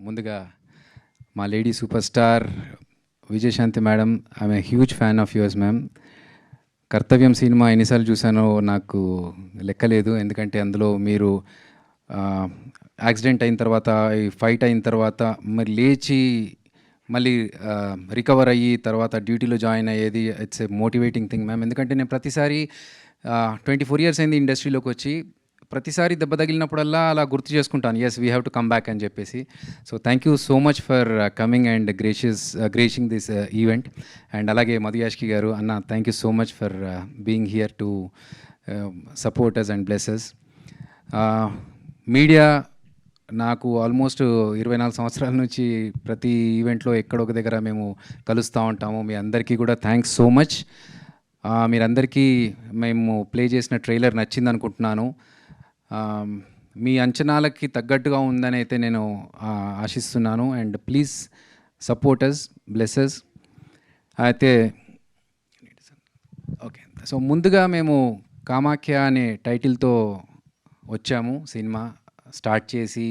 ముందుగా మా lady super star Vijayashanti madam, I'm a huge fan of yours ma'am. కర్తవ్యం cinema ఎన్నిసార్లు చూసానో నాకు లెక్కలేదు. ఎందుకంటే అందులో మీరు యాక్సిడెంట్ అయిన తర్వాత, ఈ ఫైట్ అయిన తర్వాత మరి లేచి మళ్ళీ రికవర్ అయ్యి తర్వాత డ్యూటీలో జాయిన్ అయ్యేది, it's a motivating thing ma'am. ఎందుకంటే నేను ప్రతిసారి 24 years అయింది ఇండస్ట్రీలోకి వచ్చి, ప్రతిసారి దెబ్బ తగిలినప్పుడల్లా అలా గుర్తు చేసుకుంటాను, yes we have to come back అని చెప్పేసి. So thank you so much for coming and gracing this event. And అలాగే మధు యాష్కి గారు, అన్న thank you so much for being here to support us and bless us. Media నాకు almost 24 సంవత్సరాల నుంచి ప్రతి ఈవెంట్లో ఎక్కడో ఒక దగ్గర మేము కలుస్తూ ఉంటాము. మీ అందరికీ కూడా థ్యాంక్స్ సో మచ్. మీరందరికీ మేము ప్లే చేసిన ట్రైలర్ నచ్చింది అనుకుంటున్నాను. మీ అంచనాలకి తగ్గట్టుగా ఉందని అయితే నేను ఆశిస్తున్నాను. And please support us, bless us. అయితే ఓకే, సో ముందుగా మేము కామాఖ్య అనే టైటిల్తో వచ్చాము. సినిమా స్టార్ట్ చేసి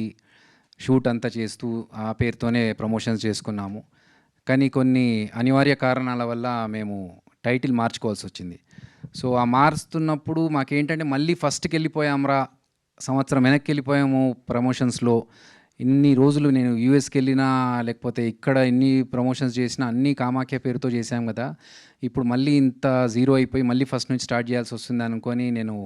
షూట్ అంతా చేస్తూ ఆ పేరుతోనే ప్రమోషన్స్ చేసుకున్నాము. కానీ కొన్ని అనివార్య కారణాల వల్ల మేము టైటిల్ మార్చుకోవాల్సి వచ్చింది. సో ఆ మారుస్తున్నప్పుడు మాకేంటంటే మళ్ళీ ఫస్ట్కి వెళ్ళిపోయాంరా, సంవత్సరం వెనక్కి వెళ్ళిపోయాము ప్రమోషన్స్లో. ఇన్ని రోజులు నేను యూఎస్కి వెళ్ళినా లేకపోతే ఇక్కడ ఎన్ని ప్రమోషన్స్ చేసినా అన్నీ కామాఖ్య పేరుతో చేశాం కదా, ఇప్పుడు మళ్ళీ ఇంత జీరో అయిపోయి మళ్ళీ ఫస్ట్ నుంచి స్టార్ట్ చేయాల్సి వస్తుంది అనుకొని నేను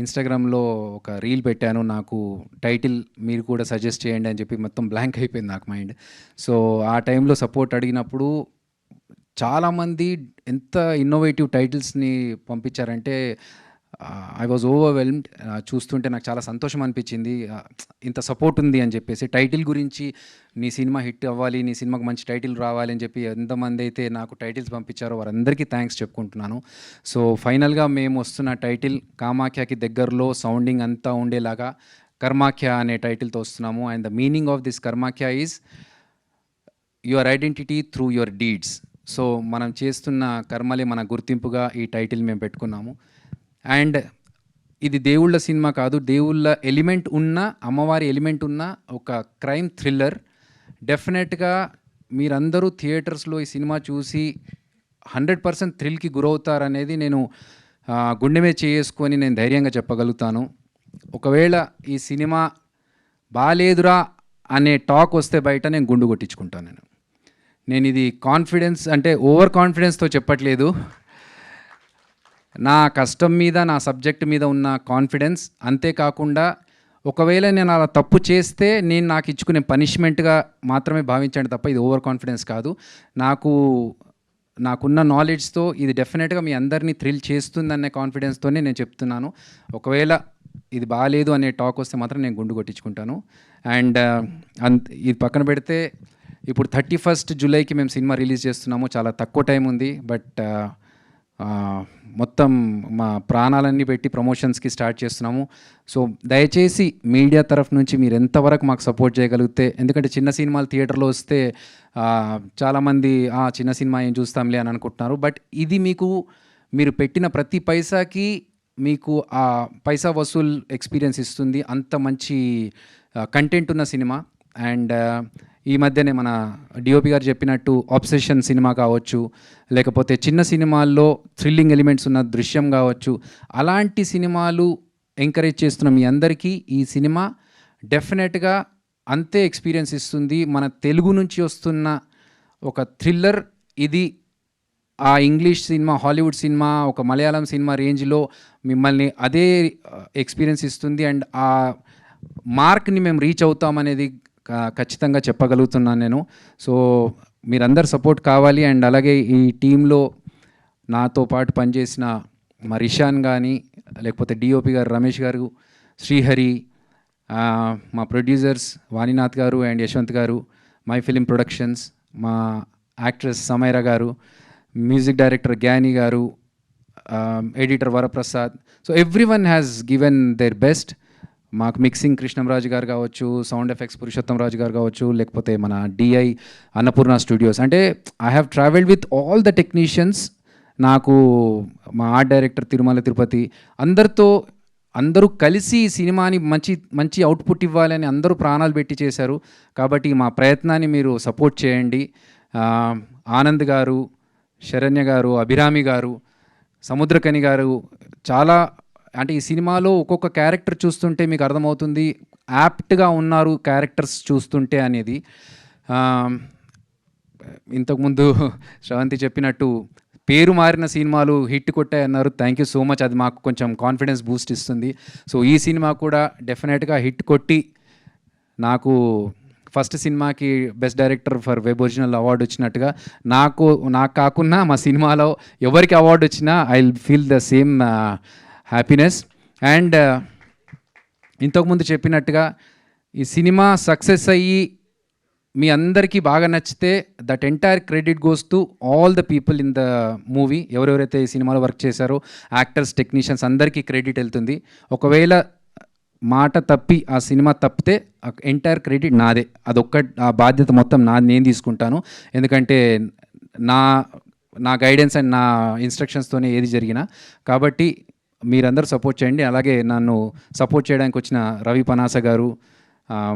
ఇన్స్టాగ్రామ్లో ఒక రీల్ పెట్టాను. నాకు టైటిల్ మీరు కూడా సజెస్ట్ చేయండి అని చెప్పి మొత్తం బ్లాంక్ అయిపోయింది నాకు మైండ్. సో ఆ టైంలో సపోర్ట్ అడిగినప్పుడు చాలామంది ఎంత ఇన్నోవేటివ్ టైటిల్స్ని పంపించారంటే ఐ వాజ్ ఓవర్వెల్మ్డ్. చూస్తుంటే నాకు చాలా సంతోషం అనిపించింది, ఇంత సపోర్ట్ ఉంది అని చెప్పేసి. టైటిల్ గురించి నీ సినిమా హిట్ అవ్వాలి, నీ సినిమాకి మంచి టైటిల్ రావాలి అని చెప్పి ఎంతమంది అయితే నాకు టైటిల్స్ పంపించారో వారందరికీ థ్యాంక్స్ చెప్పుకుంటున్నాను. సో ఫైనల్గా మేము వస్తున్న టైటిల్ కామాఖ్యకి దగ్గరలో సౌండింగ్ అంతా ఉండేలాగా కర్మాఖ్య అనే టైటిల్తో వస్తున్నాము. And the meaning of this Karmakhya is your identity through your deeds. So మనం చేస్తున్న కర్మలే మన గుర్తింపుగా ఈ టైటిల్ మేము పెట్టుకున్నాము. అండ్ ఇది దేవుళ్ళ సినిమా కాదు, దేవుళ్ళ ఎలిమెంట్ ఉన్న, అమ్మవారి ఎలిమెంట్ ఉన్న ఒక క్రైమ్ థ్రిల్లర్. డెఫినెట్గా మీరందరూ థియేటర్స్లో ఈ సినిమా చూసి 100% థ్రిల్కి గురవుతారనేది నేను గుండె మీద చేసుకొని నేను ధైర్యంగా చెప్పగలుగుతాను. ఒకవేళ ఈ సినిమా బాలేదురా అనే టాక్ వస్తే బయట నేను గుండు కొట్టించుకుంటాను. నేను ఇది కాన్ఫిడెన్స్ అంటే ఓవర్ కాన్ఫిడెన్స్తో చెప్పట్లేదు, నా కష్టం మీద, నా సబ్జెక్ట్ మీద ఉన్న కాన్ఫిడెన్స్. అంతేకాకుండా ఒకవేళ నేను అలా తప్పు చేస్తే నేను నాకు ఇచ్చుకునే పనిష్మెంట్గా మాత్రమే భావించండి తప్ప ఇది ఓవర్ కాన్ఫిడెన్స్ కాదు. నాకున్న నాలెడ్జ్తో ఇది డెఫినెట్గా మీ అందరినీ థ్రిల్ చేస్తుందనే కాన్ఫిడెన్స్తోనే నేను చెప్తున్నాను. ఒకవేళ ఇది బాగాలేదు అనే టాక్ వస్తే మాత్రం నేను గుండు కొట్టించుకుంటాను. అండ్ ఇది పక్కన పెడితే ఇప్పుడు 31st జూలైకి మేము సినిమా రిలీజ్ చేస్తున్నాము. చాలా తక్కువ టైం ఉంది, బట్ మొత్తం మా ప్రాణాలన్నీ పెట్టి ప్రమోషన్స్కి స్టార్ట్ చేస్తున్నాము. సో దయచేసి మీడియా తరఫు నుంచి మీరు ఎంతవరకు మాకు సపోర్ట్ చేయగలిగితే, ఎందుకంటే చిన్న సినిమాలు థియేటర్లో వస్తే చాలామంది చిన్న సినిమా ఏం చూస్తాంలే అని అనుకుంటున్నారు. బట్ ఇది మీరు పెట్టిన ప్రతి పైసాకి మీకు ఆ పైసా వసూల్ ఎక్స్పీరియన్స్ ఇస్తుంది. అంత మంచి కంటెంట్ ఉన్న సినిమా. అండ్ ఈ మధ్యనే మన డిఓపి గారు చెప్పినట్టు ఆబ్సెషన్ సినిమా కావచ్చు, లేకపోతే చిన్న సినిమాల్లో థ్రిల్లింగ్ ఎలిమెంట్స్ ఉన్న దృశ్యం కావచ్చు, అలాంటి సినిమాలు ఎంకరేజ్ చేస్తున్న మీ అందరికీ ఈ సినిమా డెఫినెట్గా అంతే ఎక్స్పీరియన్స్ ఇస్తుంది. మన తెలుగు నుంచి వస్తున్న ఒక థ్రిల్లర్ ఇది ఆ ఇంగ్లీష్ సినిమా, హాలీవుడ్ సినిమా, ఒక మలయాళం సినిమా రేంజ్లో మిమ్మల్ని అదే ఎక్స్పీరియన్స్ ఇస్తుంది. అండ్ ఆ మార్క్ని మేము రీచ్ అవుతామనేది ఖచ్చితంగా చెప్పగలుగుతున్నాను నేను. సో మీరందరు సపోర్ట్ కావాలి. అండ్ అలాగే ఈ టీంలో నాతో పాటు పనిచేసిన మా రిషాన్ కానీ, లేకపోతే డిఓపి గారు రమేష్ గారు, శ్రీహరి, మా ప్రొడ్యూసర్స్ వాణినాథ్ గారు అండ్ యశ్వంత్ గారు, మై ఫిలిం ప్రొడక్షన్స్, మా యాక్ట్రెస్ సమైరా గారు, మ్యూజిక్ డైరెక్టర్ గ్యానీ గారు, editor Varaprasad. So everyone has given their best. మాకు మిక్సింగ్ కృష్ణంరాజు గారు కావచ్చు, సౌండ్ ఎఫెక్ట్స్ పురుషోత్తం రాజు గారు కావచ్చు, లేకపోతే మన డిఐ అన్నపూర్ణ స్టూడియోస్. అంటే I have travelled with all the technicians. నాకు మా ఆర్ట్ డైరెక్టర్ తిరుమల తిరుపతి అందరితో అందరూ కలిసి ఈ సినిమాని మంచి మంచి అవుట్పుట్ ఇవ్వాలని అందరూ ప్రాణాలు పెట్టి చేశారు. కాబట్టి మా ప్రయత్నాన్ని మీరు సపోర్ట్ చేయండి. ఆనంద్ గారు, శరణ్య గారు, అభిరామి గారు, సముద్రకని గారు చాలా అంటే ఈ సినిమాలో ఒక్కొక్క క్యారెక్టర్ చూస్తుంటే మీకు అర్థమవుతుంది యాప్ట్గా ఉన్నారు క్యారెక్టర్స్ చూస్తుంటే అనేది. ఇంతకుముందు శ్రవంతి చెప్పినట్టు పేరు మారిన సినిమాలు హిట్ కొట్టాయి అన్నారు. Thank you so much. అది మాకు కొంచెం కాన్ఫిడెన్స్ బూస్ట్ ఇస్తుంది. సో ఈ సినిమా కూడా డెఫినెట్గా హిట్ కొట్టి నాకు ఫస్ట్ సినిమాకి best director for web original award వచ్చినట్టుగా నాకు కాకుండా మా సినిమాలో ఎవరికి అవార్డు వచ్చినా I will feel the same happiness. And ఇంతకుముందు చెప్పినట్టుగా ఈ సినిమా సక్సెస్ అయ్యి మీ అందరికీ బాగా నచ్చితే that entire credit goes to all the people in the movie. ఎవరెవరైతే ఈ సినిమాలో వర్క్ చేశారో యాక్టర్స్, టెక్నీషియన్స్ అందరికీ క్రెడిట్ వెళ్తుంది. ఒకవేళ మాట తప్పి ఆ సినిమా తప్పితే ఎంటైర్ క్రెడిట్ నాదే. ఆ బాధ్యత మొత్తం నేను తీసుకుంటాను. ఎందుకంటే నా గైడెన్స్ అండ్ నా ఇన్స్ట్రక్షన్స్తోనే ఏది జరిగినా. కాబట్టి మీరందరూ సపోర్ట్ చేయండి. అలాగే నన్ను సపోర్ట్ చేయడానికి వచ్చిన రవి పనాస గారు,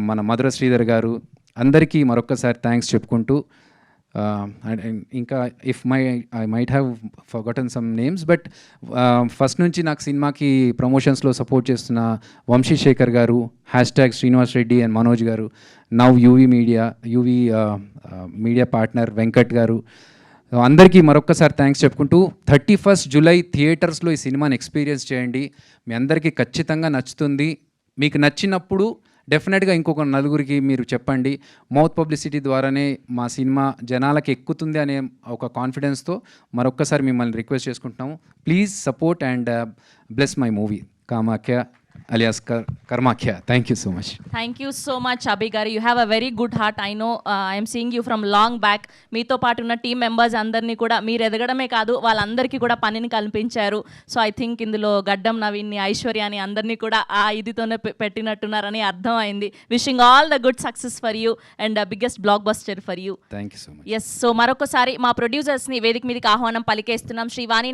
మన మధుర శ్రీధర్ గారు అందరికీ మరొక్కసారి థ్యాంక్స్ చెప్పుకుంటూ ఇంకా I might have forgotten some names, but first నుంచి నాకు సినిమాకి ప్రమోషన్స్లో సపోర్ట్ చేస్తున్న వంశీశేఖర్ గారు, #శ్రీనివాస్ రెడ్డి అండ్ మనోజ్ గారు, now UV media partner Venkat గారు, అందరికీ మరొక్కసారి థ్యాంక్స్ చెప్పుకుంటూ 31 జూలై థియేటర్స్లో ఈ సినిమాని ఎక్స్పీరియన్స్ చేయండి. మీ అందరికీ ఖచ్చితంగా నచ్చుతుంది. మీకు నచ్చినప్పుడు డెఫినెట్గా ఇంకొక నలుగురికి మీరు చెప్పండి. మౌత్ పబ్లిసిటీ ద్వారానే మా సినిమా జనాలకి ఎక్కుతుంది అనే ఒక కాన్ఫిడెన్స్తో మరొక్కసారి మిమ్మల్ని రిక్వెస్ట్ చేసుకుంటున్నాము. Please support and bless my movie Kamakhya alias Karmakhya. Thank you so much. Thank you so much, Abhi Garu. You have a very good heart. I know I am seeing you from long back. మీతో పాటు ఉన్న team members అందరినీ కూడా మీరు ఎదగడమే కాదు వాళ్ళందరికీ కూడా పనిని కల్పించారు. సో ఐ థింక్ ఇందులో గడ్డం నవీన్ని, ఐశ్వర్యాని అందరినీ కూడా ఆ ఇదితోనే పెట్టినట్టున్నారని అర్థమైంది. Wishing all the good success for you and biggest blockbuster for you. Thank you so much. Yes, so మరొకసారి మా ప్రొడ్యూసర్స్ని వేదిక మీదకి ఆహ్వానం పలికేస్తున్నాం. శ్రీవాణి